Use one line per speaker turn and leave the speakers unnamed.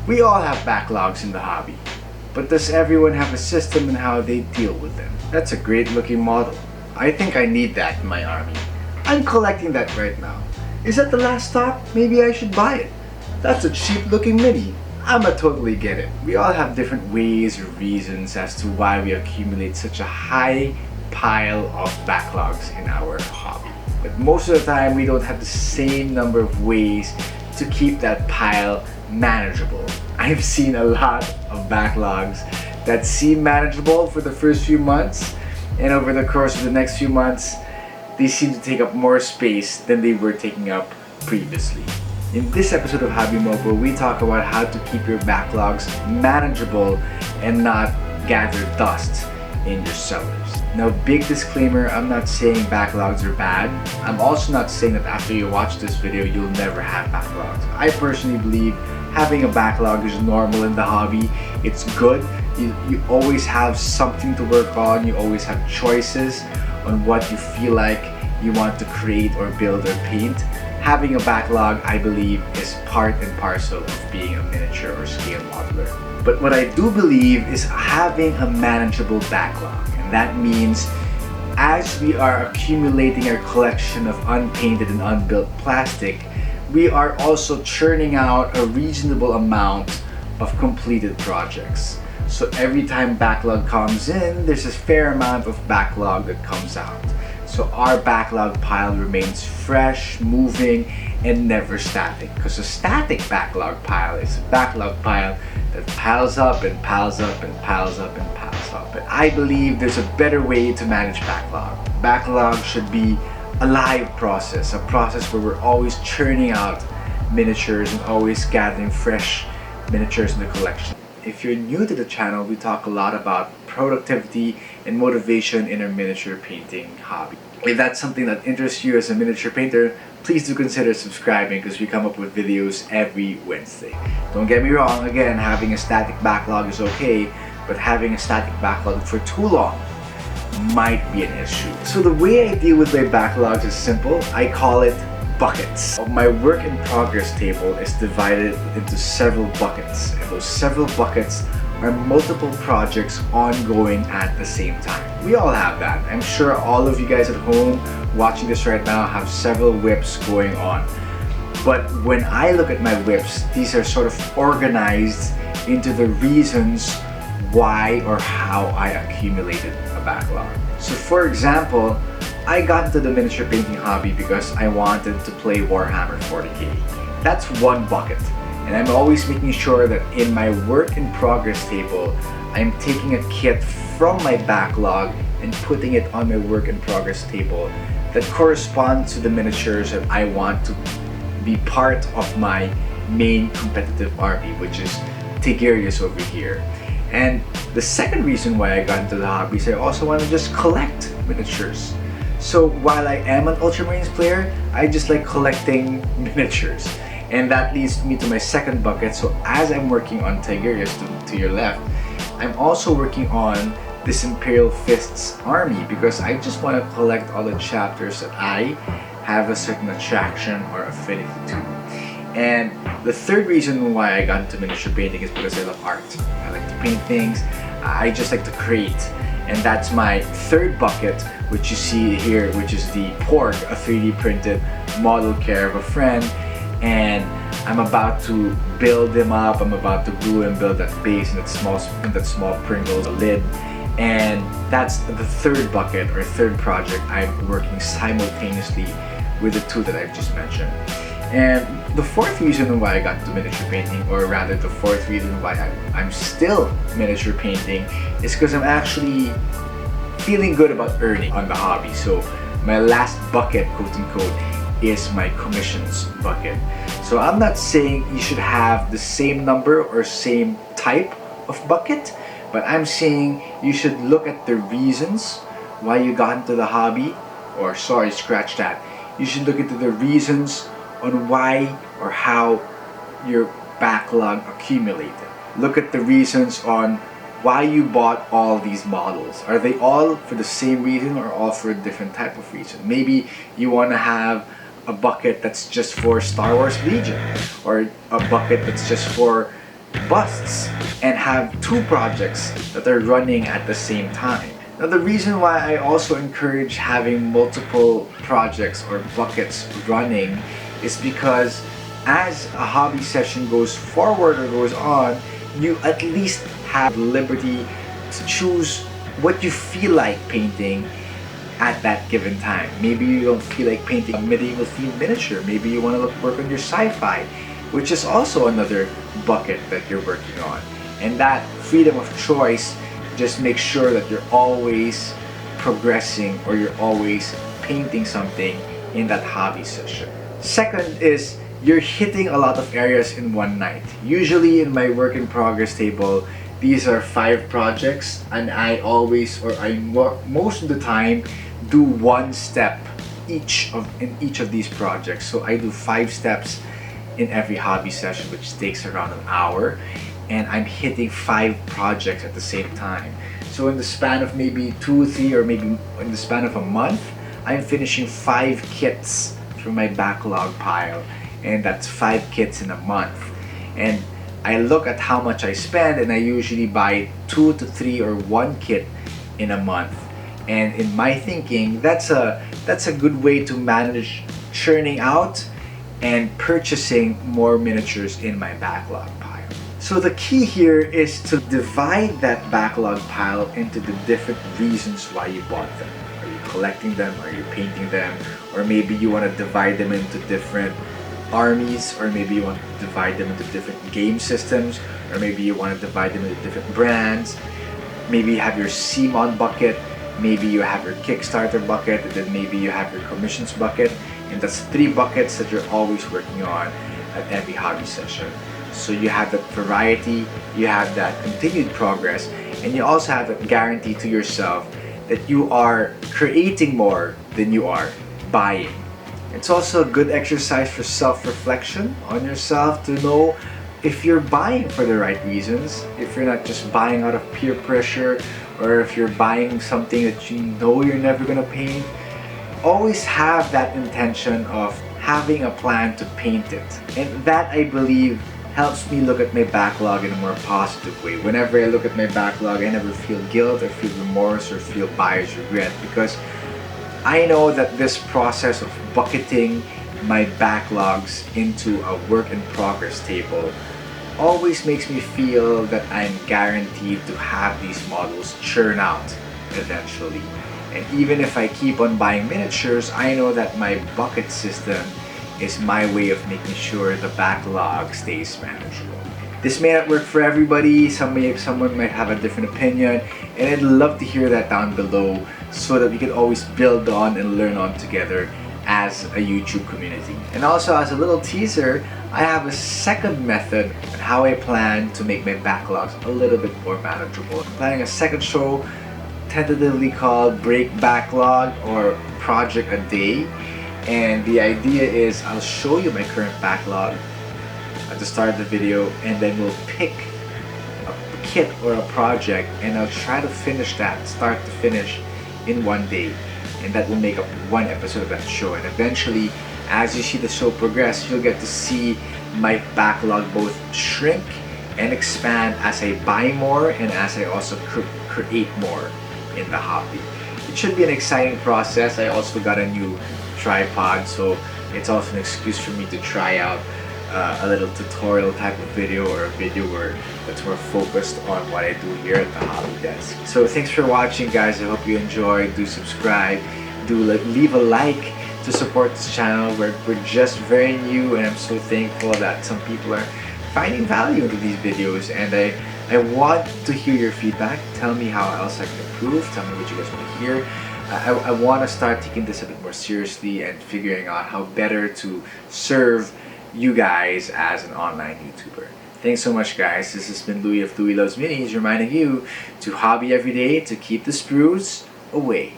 We all have backlogs in the hobby, but does everyone have a system in how they deal with them? That's a great looking model. I think I need that in my army. I'm collecting that right now. Is that the last stock? Maybe I should buy it. That's a cheap looking mini. I'ma totally get it. We all have different ways or reasons as to why we accumulate such a high pile of backlogs in our hobby. But most of the time we don't have the same number of ways to keep that pile manageable. I've seen a lot of backlogs that seem manageable for the first few months, and over the course of the next few months they seem to take up more space than they were taking up previously. In this episode of Hobby MoPro, we talk about how to keep your backlogs manageable and not gather dust in your cellars. Now, big disclaimer, I'm not saying backlogs are bad. I'm also not saying that after you watch this video, you'll never have backlogs. I personally believe having a backlog is normal in the hobby. It's good. You always have something to work on. You always have choices on what you feel like you want to create or build or paint. Having a backlog, I believe, is part and parcel of being a miniature or scale modeler. But what I do believe is having a manageable backlog. And that means as we are accumulating our collection of unpainted and unbuilt plastic, we are also churning out a reasonable amount of completed projects. So every time backlog comes in, there's a fair amount of backlog that comes out. So our backlog pile remains fresh, moving, and never static. Because a static backlog pile is a backlog pile that piles up and piles up and piles up and piles up. But I believe there's a better way to manage backlog. Backlog should be a live process, a process where we're always churning out miniatures and always gathering fresh miniatures in the collection. If you're new to the channel, we talk a lot about productivity and motivation in our miniature painting hobby. If that's something that interests you as a miniature painter, please do consider subscribing because we come up with videos every Wednesday. Don't get me wrong, again, having a static backlog is okay, but having a static backlog for too long might be an issue. So the way I deal with my backlogs is simple. I call it buckets. My work in progress table is divided into several buckets, and those several buckets are multiple projects ongoing at the same time. We all have that. I'm sure all of you guys at home watching this right now have several whips going on. But when I look at my whips, these are sort of organized into the reasons why or how I accumulated a backlog. So for example, I got into the miniature painting hobby because I wanted to play Warhammer 40k. That's one bucket. And I'm always making sure that in my work in progress table, I'm taking a kit from my backlog and putting it on my work in progress table that corresponds to the miniatures that I want to be part of my main competitive army, which is Tigurius over here. And the second reason why I got into the hobby is I also want to just collect miniatures. So while I am an Ultramarines player, I just like collecting miniatures. And that leads me to my second bucket. So as I'm working on Tigurius to your left, I'm also working on this Imperial Fists army because I just want to collect all the chapters that I have a certain attraction or affinity to. And the third reason why I got into miniature painting is because I love art. I like to paint things. I just like to create. And that's my third bucket, which you see here, which is the Porg, a 3D printed model care of a friend. And I'm about to build him up. I'm about to glue and build that base and that small Pringles lid. And that's the third bucket or third project I'm working simultaneously with the two that I've just mentioned. And the fourth reason why I got into miniature painting, or rather the fourth reason why I'm still miniature painting, is because I'm actually feeling good about earning on the hobby. So my last bucket, quote unquote, is my commissions bucket. So I'm not saying you should have the same number or same type of bucket, but I'm saying you should look at the reasons why you got into the hobby, or sorry, scratch that. You should look into the reasons on why or how your backlog accumulated. Look at the reasons on why you bought all these models. Are they all for the same reason or all for a different type of reason? Maybe you want to have a bucket that's just for Star Wars Legion, or a bucket that's just for busts and have two projects that are running at the same time. Now, the reason why I also encourage having multiple projects or buckets running is because as a hobby session goes forward or goes on, you at least have liberty to choose what you feel like painting at that given time. Maybe you don't feel like painting a medieval themed miniature. Maybe you want to work on your sci-fi, which is also another bucket that you're working on. And that freedom of choice just makes sure that you're always progressing or you're always painting something in that hobby session. Second is you're hitting a lot of areas in one night. Usually in my work in progress table, these are 5 projects, and I always, or I most of the time, do one step in each of these projects. So I do 5 steps in every hobby session, which takes around an hour, and I'm hitting 5 projects at the same time. So in the span of maybe 2 or 3, or maybe in the span of a month, I'm finishing 5 kits from my backlog pile, and that's 5 kits in a month. And I look at how much I spend, and I usually buy 2 to 3 or 1 kit in a month. And in my thinking, that's a good way to manage churning out and purchasing more miniatures in my backlog pile. So the key here is to divide that backlog pile into the different reasons why you bought them. Are you collecting them? Are you painting them? Or maybe you want to divide them into different armies, or maybe you want to divide them into different game systems, or maybe you want to divide them into different brands. Maybe you have your CMON bucket, maybe you have your Kickstarter bucket, and then maybe you have your commissions bucket, and that's 3 buckets that you're always working on at every hobby session. So you have that variety, you have that continued progress, and you also have that guarantee to yourself that you are creating more than you are buying. It's also a good exercise for self-reflection on yourself to know if you're buying for the right reasons, if you're not just buying out of peer pressure, or if you're buying something that you know you're never gonna paint. Always have that intention of having a plan to paint it. And that, I believe, helps me look at my backlog in a more positive way. Whenever I look at my backlog, I never feel guilt or feel remorse or feel buyer's regret, because I know that this process of bucketing my backlogs into a work in progress table always makes me feel that I'm guaranteed to have these models churn out eventually. And even if I keep on buying miniatures, I know that my bucket system is my way of making sure the backlog stays manageable. This may not work for everybody. Someone might have a different opinion, and I'd love to hear that down below so that we can always build on and learn on together as a YouTube community. And also, as a little teaser, I have a second method on how I plan to make my backlogs a little bit more manageable. I'm planning a second show tentatively called Break Backlog or Project a Day. And the idea is I'll show you my current backlog at the start of the video, and then we'll pick a kit or a project, and I'll try to finish that start to finish in one day, and that will make up one episode of that show. And eventually, as you see the show progress, you'll get to see my backlog both shrink and expand as I buy more and as I also create more in the hobby. It should be an exciting process. I also got a new tripod, so it's also an excuse for me to try out a little tutorial type of video, or a video that's more focused on what I do here at the hobby desk. So thanks for watching, guys. I hope you enjoyed. Do subscribe, do leave a like to support this channel. We're just very new, and I'm so thankful that some people are finding value into these videos, and I want to hear your feedback. Tell me how else I can improve. Tell me what you guys want to hear. I want to start taking this a bit more seriously and figuring out how better to serve you guys as an online YouTuber. Thanks so much, guys. This has been Louie of Louie Loves Minis, reminding you to hobby every day to keep the sprues away.